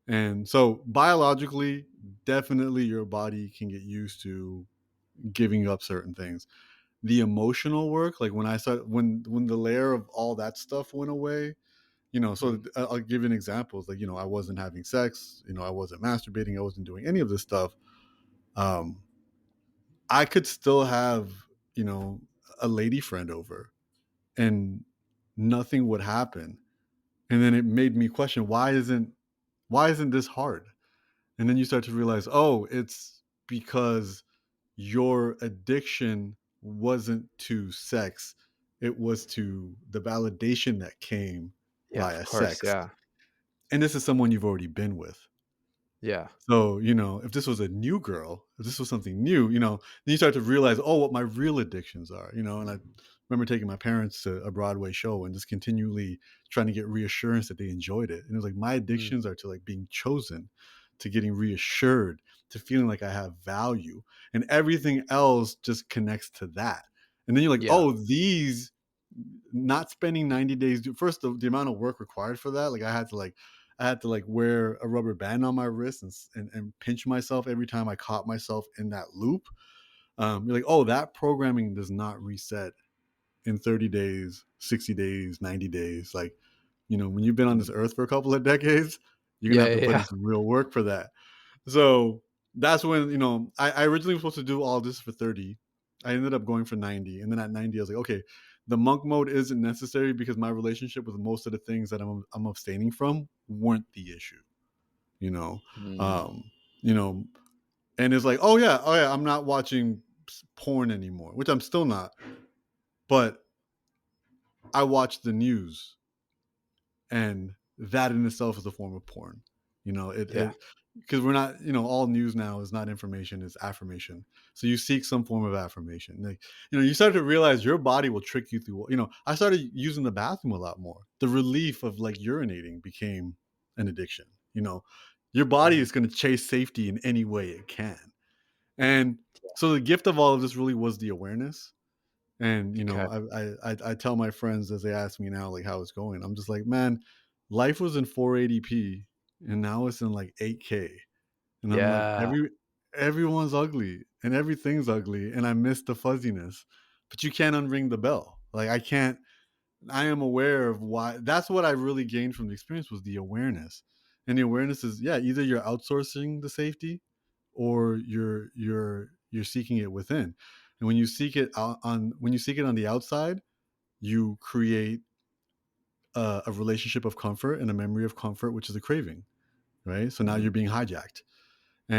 And so biologically, definitely your body can get used to giving up certain things. The emotional work, like when the layer of all that stuff went away, so Mhm. I'll give you an example. It's like, I wasn't having sex, I wasn't masturbating, I wasn't doing any of this stuff. um I could still have, you know a lady friend over, and nothing would happen. And then it made me question, why isn't this hard? And then you start to realize, oh, it's because your addiction wasn't to sex, it was to the validation that came Yeah, of via course, sex. yeah. And this is someone you've already been with. Yeah. So, if this was a new girl, if this was something new, then you start to realize, oh, what my real addictions are, and I remember taking my parents to a Broadway show and just continually trying to get reassurance that they enjoyed it. And it was like my Mm. addictions are to like being chosen, to getting reassured, to feeling like I have value. And everything else just connects to that. And then you're like, Yeah. oh, these not spending 90 days first the amount of work required for that, like I had to wear a rubber band on my wrist and pinch myself every time I caught myself in that loop. You're like, oh, that programming does not reset in 30 days, 60 days, 90 days. Like, when you've been on this Mhm. earth for a couple of decades, you're gonna Yeah, have to yeah, put in yeah. some real work for that. So that's when, I originally was supposed to do all this for 30. I ended up going for 90. And then at 90, I was like, okay, the monk mode isn't necessary because my relationship with most of the things that I'm abstaining from weren't the issue, you know? Mm. Um, you know, and it's like, oh yeah, I'm not watching porn anymore, which I'm still not, but I watch the news, and that in itself is a form of porn. Yeah. It because we're not, all news now is not information, it's affirmation. So you seek some form of affirmation. Like, you start to realize your body will trick you through. I started using the bathroom a lot more. The relief of like urinating became an addiction. Your body Mhm. is going to chase safety in any way it can. And so the gift of all of this really was the awareness. And Okay. I tell my friends as they ask me now like how it's going. I'm just like, man, life was in 480p and now it's in like 8K. And I'm like, Yeah. everyone's ugly and everything's ugly, and I miss the fuzziness. But you can't unring the bell. Like I can't. I am aware of why. That's what I really gained from the experience was the awareness. And the awareness is, yeah, either you're outsourcing the safety or you're seeking it within. And when you seek it when you seek it on the outside, you create a relationship of comfort and a memory of comfort, which is a craving, right? So now Mhm. you're being hijacked.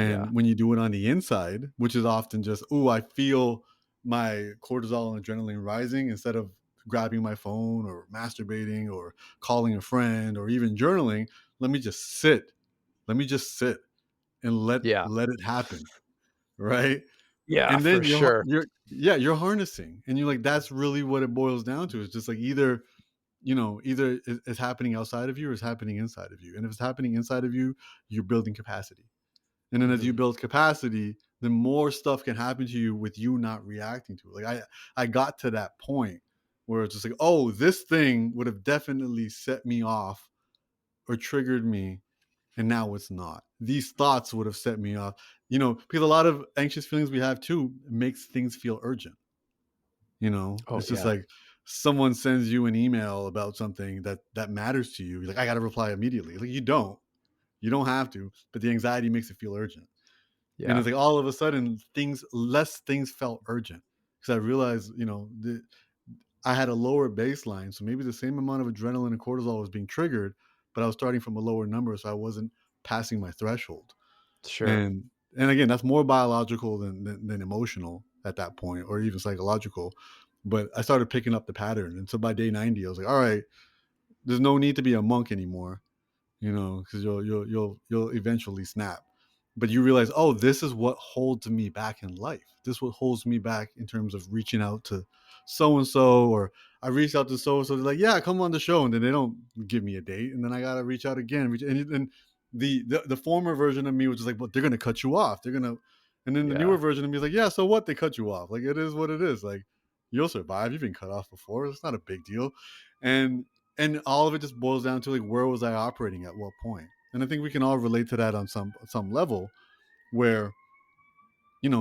Yeah. And when you do it on the inside, which is often just, oh, I feel my cortisol and adrenaline rising, instead of grabbing my phone or masturbating or calling a friend or even journaling, let me just sit. Let me just sit and let Yeah. let it happen, right? Yeah, And for then sure. you're harnessing, and you're like, that's really what it boils down to. It's just like either it's happening outside of you or it's happening inside of you. And if it's happening inside of you, you're building capacity. And then as you Mhm. build capacity, then more stuff can happen to you with you not reacting to it. Like I got to that point where it's just like, oh, this thing would have definitely set me off or triggered me, and now it's not. These thoughts would have set me off. Because a lot of anxious feelings we have too makes things feel urgent. Oh, It's just yeah. like someone sends you an email about something that matters to you. You're like, I got to reply immediately. Like you don't have to, but the anxiety makes it feel urgent. And Yeah. it's like all of a sudden less things felt urgent because I realized, I had a lower baseline. So maybe the same amount of adrenaline and cortisol was being triggered, but I was starting from a lower number. So I wasn't passing my threshold. Sure. And again, that's more biological than emotional at that point, or even psychological. But I started picking up the pattern. And so by day 90, I was like, all right, there's no need to be a monk anymore, because you'll eventually snap. But you realize, oh, this is what holds me back in life. This is what holds me back in terms of reaching out to so and so, or I reached out to so and so. They're like, yeah, come on the show, and then they don't give me a date, and then I gotta reach out again. And the former version of me was just like, well, they're gonna cut you off. They're gonna, and then the newer Yeah. version of me is like, yeah, so what? They cut you off. Like it is what it is. Like you'll survive. You've been cut off before. It's not a big deal. And and all of it just boils down to like where was I operating at what point. And I think we can all relate to that on some level where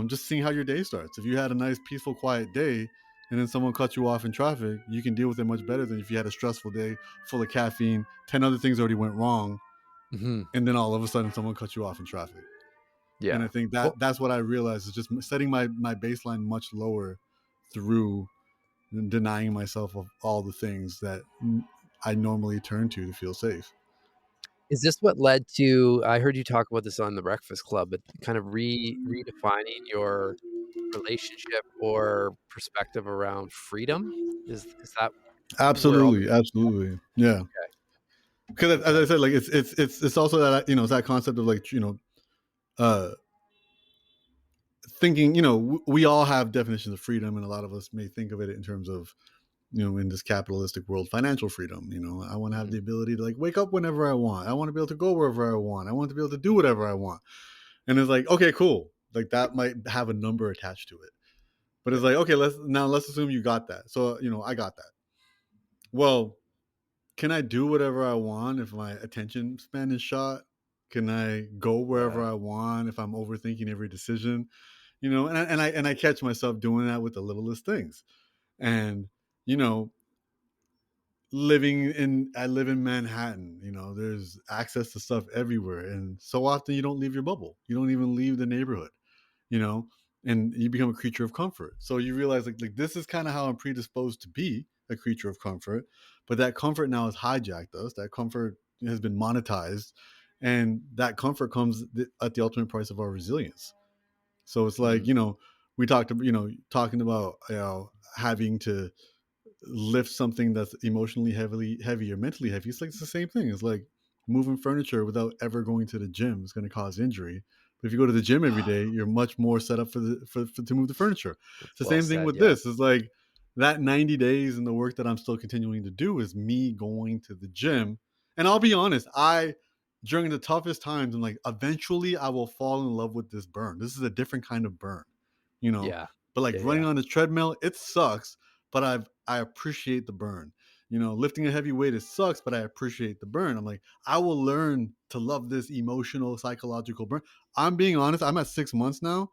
just seeing how your day starts. If you had a nice peaceful quiet day and then someone cut you off in traffic, you can deal with it much better than if you had a stressful day full of caffeine, 10 other things already went wrong, Mhm. and then all of a sudden someone cut you off in traffic. And I Yeah. think Well, that's what I realized is just setting my baseline much lower through denying myself of all the things that I normally turn to feel safe. is this what led to I heard you talk about this on The Breakfast Club, but kind of redefining your relationship or perspective around freedom? Is that where all this Absolutely, absolutely, yeah. okay, Because as I okay. said, like it's also that it's that concept of like uh thinking, we all have definitions of freedom, and a lot of us may think of it in terms of, in this capitalistic world, financial freedom. I want to have Mhm. the ability to like wake up whenever I want. I want to be able to go wherever I want. I want to be able to do whatever I want. And it's like, okay, cool. Like that might have a number attached to it. But it's Yeah. like, okay, let's assume you got that. So, I got that. Well, can I do whatever I want if my attention span is shot? Can I go wherever Yeah. I want if I'm overthinking every decision? And I catch myself doing that with the littlest things. And you know, I live in Manhattan. There's access to stuff everywhere, and so often you don't leave your bubble. You don't even leave the neighborhood. You know, and you become a creature of comfort. So you realize like this is kind of how I'm predisposed to be a creature of comfort, but that comfort now has hijacked us. That comfort has been monetized, and that comfort comes at the ultimate price of our resilience. So it's like, Mhm. we talked about, talking about, having to lift something that's emotionally heavy or mentally heavy. It's like it's the same thing. It's like moving furniture without ever going to the gym is going to cause injury. But if you go to the gym every day, you're much more set up for to move the furniture. It's the Well same thing said, with yeah. this. It's like that 90 days and the work that I'm still continuing to do is me going to the gym. And I'll be honest, I during the toughest times, I'm like, eventually I will fall in love with this burn. This is a different kind of burn, you know. Yeah. But like Yeah, running yeah. on the treadmill, it sucks, but I appreciate the burn. Lifting a heavy weight, it sucks, but I appreciate the burn. I'm like, I will learn to love this emotional, psychological burn. I'm being honest, I'm at 6 months now.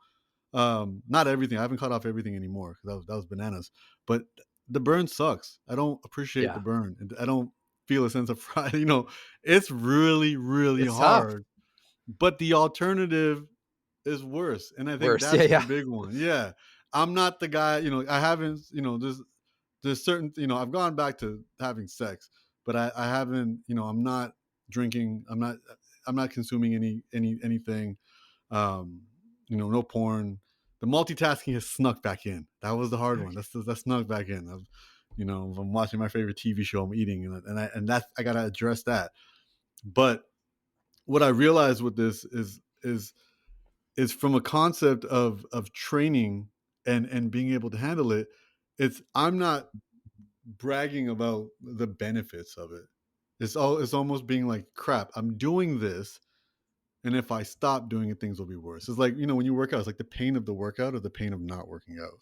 Not everything. I haven't cut off everything anymore because that was bananas. But the burn sucks. I don't appreciate the Yeah. burn. I don't feel a sense of pride. It's really, really It's tough. hard. But the alternative is worse. And I think Worse. Yeah, that's the yeah. big one. Yeah. I'm not the guy, I haven't, there's certain, I've gone back to having sex, but I haven't, I'm not drinking, I'm not consuming anything, um, no porn. The multitasking has snuck back in. That was the hard one. That snuck back in. If I'm watching my favorite TV show, I'm eating, and I gotta address that. But what I realized with this is from a concept of training and being able to handle it. I'm not bragging about the benefits of it. It's almost being like, crap, I'm doing this, and if I stop doing it, things will be worse. It's like, when you work out, it's like the pain of the workout or the pain of not working out.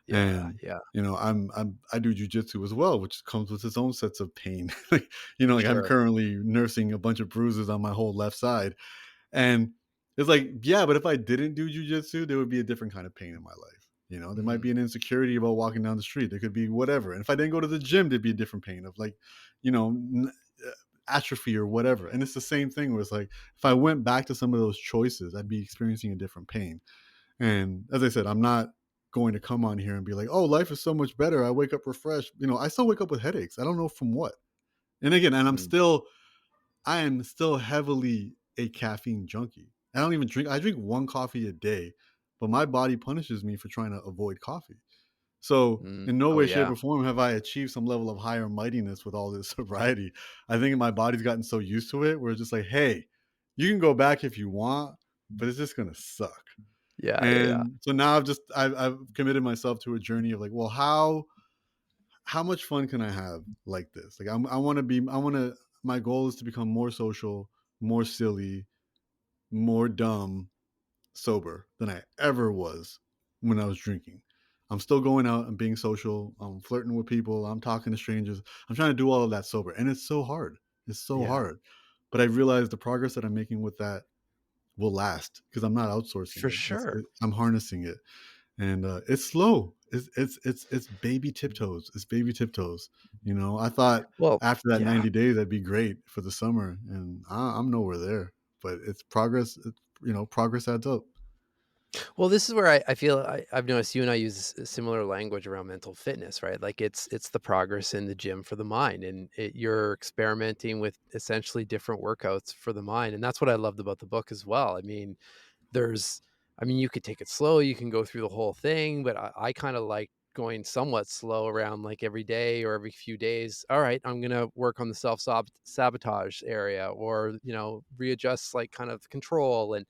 Yeah, And yeah. I do jujitsu as well, which comes with its own sets of pain. Like I'm Sure. currently nursing a bunch of bruises on my whole left side. And it's like, yeah, but if I didn't do jujitsu, there would be a different kind of pain in my life. There might Mhm. be an insecurity about walking down the street. There could be whatever. And if I didn't go to the gym, there'd be a different pain of like, you know, n- atrophy or whatever. And it's the same thing where it's like, if I went back to some of those choices, I'd be experiencing a different pain. And as I said, I'm not going to come on here and be like, oh, life is so much better. I wake up refreshed. I still wake up with headaches. I don't know from what. And again, Mm. I am still heavily a caffeine junkie. I don't even drink. I drink one coffee a day, but my body punishes me for trying to avoid coffee. So Mm. in no Oh, way, shape, yeah. or form have I achieved some level of higher mightiness with all this sobriety. I think my body's gotten so used to it, where it's just like, hey, you can go back if you want, but it's just gonna suck. Yeah, yeah, yeah. And so now I've committed myself to a journey of like, well, how much fun can I have like this? Like I want to my goal is to become more social, more silly, more dumb sober than I ever was when I was drinking. I'm still going out and being social. I'm flirting with people. I'm talking to strangers. I'm trying to do all of that sober. And it's so hard. It's so Yeah. hard. But I realize the progress that I'm making with that will last because I'm not outsourcing For it. sure. I'm harnessing it, and it's slow. It's baby tiptoes. It's baby tiptoes. I thought Well, after that yeah. 90 days that'd be great for the summer, and I'm nowhere there. But it's progress. Progress adds up. Well, this is where I feel I've noticed you and I use similar language around mental fitness, right? Like it's the progress in the gym for the mind, and you're experimenting with essentially different workouts for the mind, and that's what I loved about the book as well. There's, you could take it slow, you can go through the whole thing, but I kind of like going somewhat slow around like every day or every few days. All right, I'm gonna work on the sabotage area, or readjust like kind of control and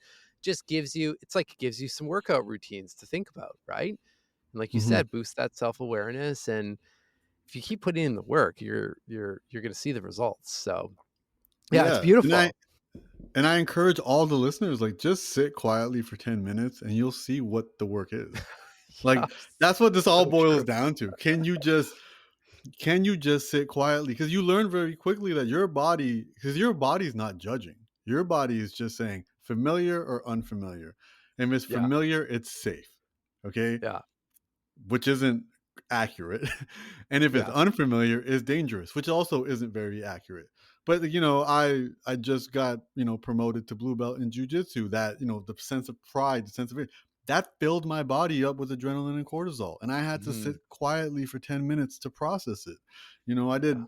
just gives you it's like it gives you some workout routines to think about, right? And like you Mhm. said, boost that self-awareness, and if you keep putting in the work, you're gonna see the results. So, yeah, it's Yeah, and I beautiful. and I encourage all the listeners, like, just sit quietly for 10 minutes and you'll see what the work is. Like, Yes, that's what this all so boils true. down to. Can you just sit quietly? Because you learn very quickly that because your body's not judging. Your body is just saying familiar or unfamiliar. And if it's Yeah, familiar, it's safe. Okay. yeah, Which isn't accurate. And if it's yeah. unfamiliar, it's dangerous, which also isn't very accurate. But I just got promoted to blue belt in jujitsu. That the sense of pride, the sense of it, that filled my body up with adrenaline and cortisol, and I had to sit Mhm. quietly for 10 minutes to process it. I Yeah. did.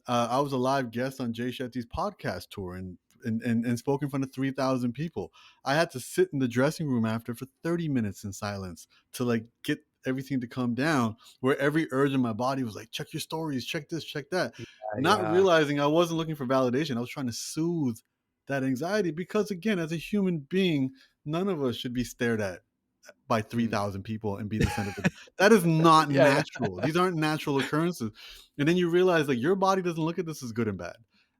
I was a live guest on Jay Shetty's podcast tour and spoke in front of 3,000 people. I had to sit in the dressing room after for 30 minutes in silence to like get everything to come down, where every urge in my body was like, check your stories, check this, check that, Yeah, not yeah. realizing I wasn't looking for validation. I was trying to soothe that anxiety because, again, as a human being, none of us should be stared at by Mm. 3,000 people and be the center of it. That is not Yeah, yeah, natural. These aren't natural occurrences. And then you realize like your body doesn't look at this as good and bad.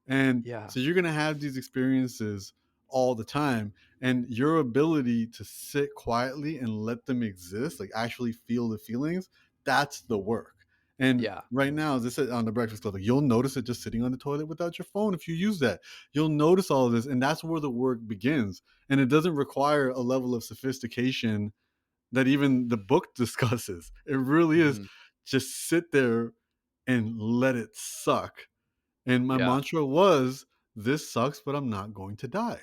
And yeah. so you're going to have these experiences all the time. And your ability to sit quietly and let them exist, like actually feel the feelings, that's the work. And Yeah. right now, as I said on the Breakfast Club, like you'll notice it just sitting on the toilet without your phone if you use that. You'll notice all of this, and that's where the work begins. And it doesn't require a level of sophistication that even the book discusses. It really is Mhm. just sit there and let it suck. And my Yeah, mantra was, "This sucks, but I'm not going to die."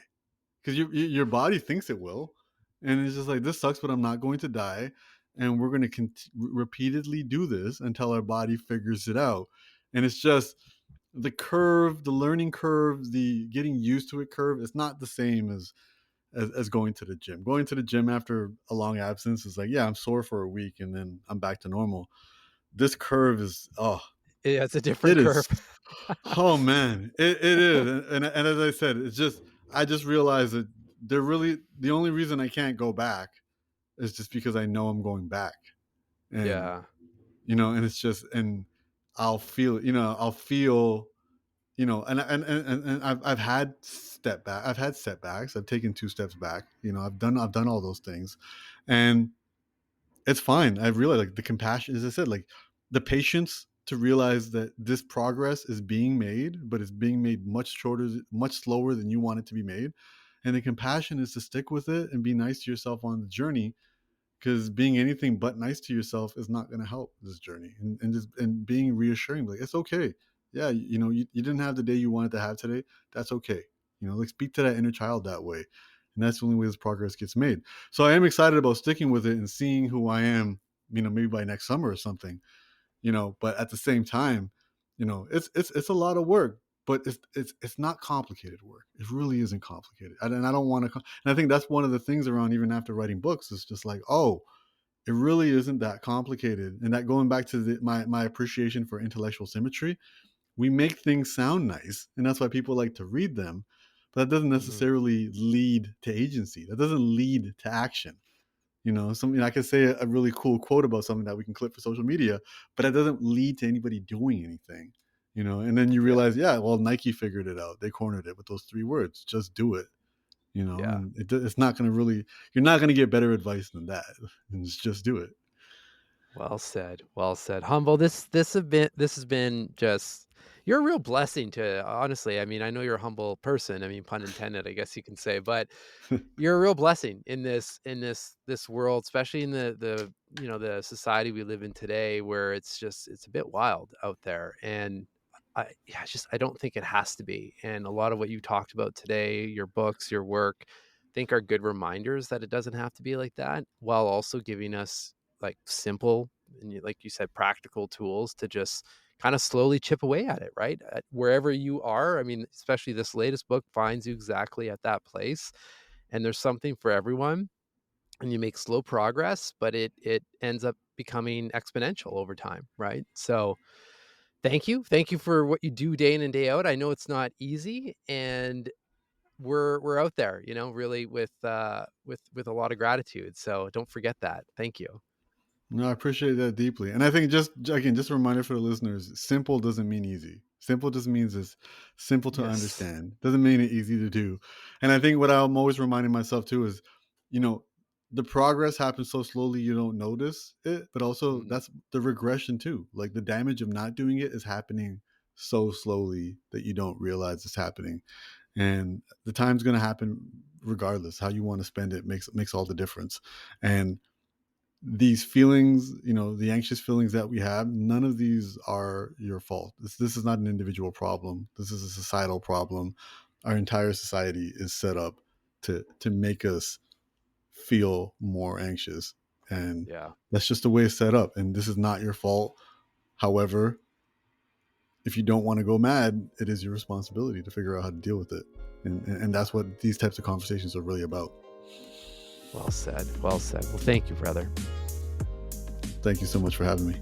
Because your body thinks it will, and it's just like, "This sucks, but I'm not going to die." And we're going to repeatedly do this until our body figures it out. And it's just the curve, the learning curve, the getting used to it curve. It's not the same as going to the gym. Going to the gym after a long absence is like, yeah, I'm sore for a week and then I'm back to normal. This curve is, yeah, it's a different it curve. is, oh man, it is. And as I said, I just realized that the only reason I can't go back is just because I know I'm going back. And, Yeah. and it's just, and I'll feel, and I've had I've had setbacks. I've taken 2 steps back. I've done all those things, and it's fine. I've realized like the compassion, as I said, like the patience to realize that this progress is being made, but it's being made much shorter, much slower than you want it to be made, and the compassion is to stick with it and be nice to yourself on the journey, because being anything but nice to yourself is not going to help this journey, and being reassuring, like it's okay. Yeah, you didn't have the day you wanted to have today. That's okay. Like speak to that inner child that way, and that's the only way this progress gets made. So I am excited about sticking with it and seeing who I am, maybe by next summer or something. But at the same time, it's a lot of work, but it's not complicated work. It really isn't complicated. And I don't want to, and I think that's one of the things around, even after writing books, is just like, oh, it really isn't that complicated. And that, going back to my appreciation for intellectual symmetry, we make things sound nice, and that's why people like to read them, but that doesn't Mhm. necessarily lead to agency. That doesn't lead to action. Something I could say a really cool quote about something that we can clip for social media, but it doesn't lead to anybody doing anything. And then you Yeah, realize, yeah, well, Nike figured it out. They cornered it with those 3 words: just do it. yeah. And it's not going to really, you're not going to get better advice than that. And it's just do it. Well said, well said. Humble, this has been just you're a real blessing to honestly, I mean, I know you're a humble person, I mean, pun intended, I guess you can say, but you're a real blessing in this world, especially in the society we live in today where it's a bit wild out there. And I don't think it has to be. And a lot of what you talked about today, your books, your work, I think are good reminders that it doesn't have to be like that, while also giving us like simple and like you said, practical tools to just kind of slowly chip away at it, right? At wherever you are. I mean, especially this latest book finds you exactly at that place, and there's something for everyone, and you make slow progress, but it ends up becoming exponential over time, right? So thank you for what you do day in and day out. I know it's not easy, and we're out there, really with a lot of gratitude. So don't forget that. Thank you. No, I appreciate that deeply. And I think again, just a reminder for the listeners, simple doesn't mean easy. Simple just means it's simple to Yes. understand. Doesn't mean it easy to do. And I think what I'm always reminding myself too is, you know, the progress happens so slowly you don't notice it, but also Mm, that's the regression too. Like the damage of not doing it is happening so slowly that you don't realize it's happening. And the time's gonna happen regardless. How you want to spend it makes all the difference. And these feelings, the anxious feelings that we have, none of these are your fault. This is not an individual problem. This is a societal problem. Our entire society is set up to make us feel more anxious, and yeah. that's just the way it's set up. And this is not your fault. However, if you don't want to go mad, it is your responsibility to figure out how to deal with it. And that's what these types of conversations are really about. Well said. Well said. Well, thank you, brother. Thank you so much for having me.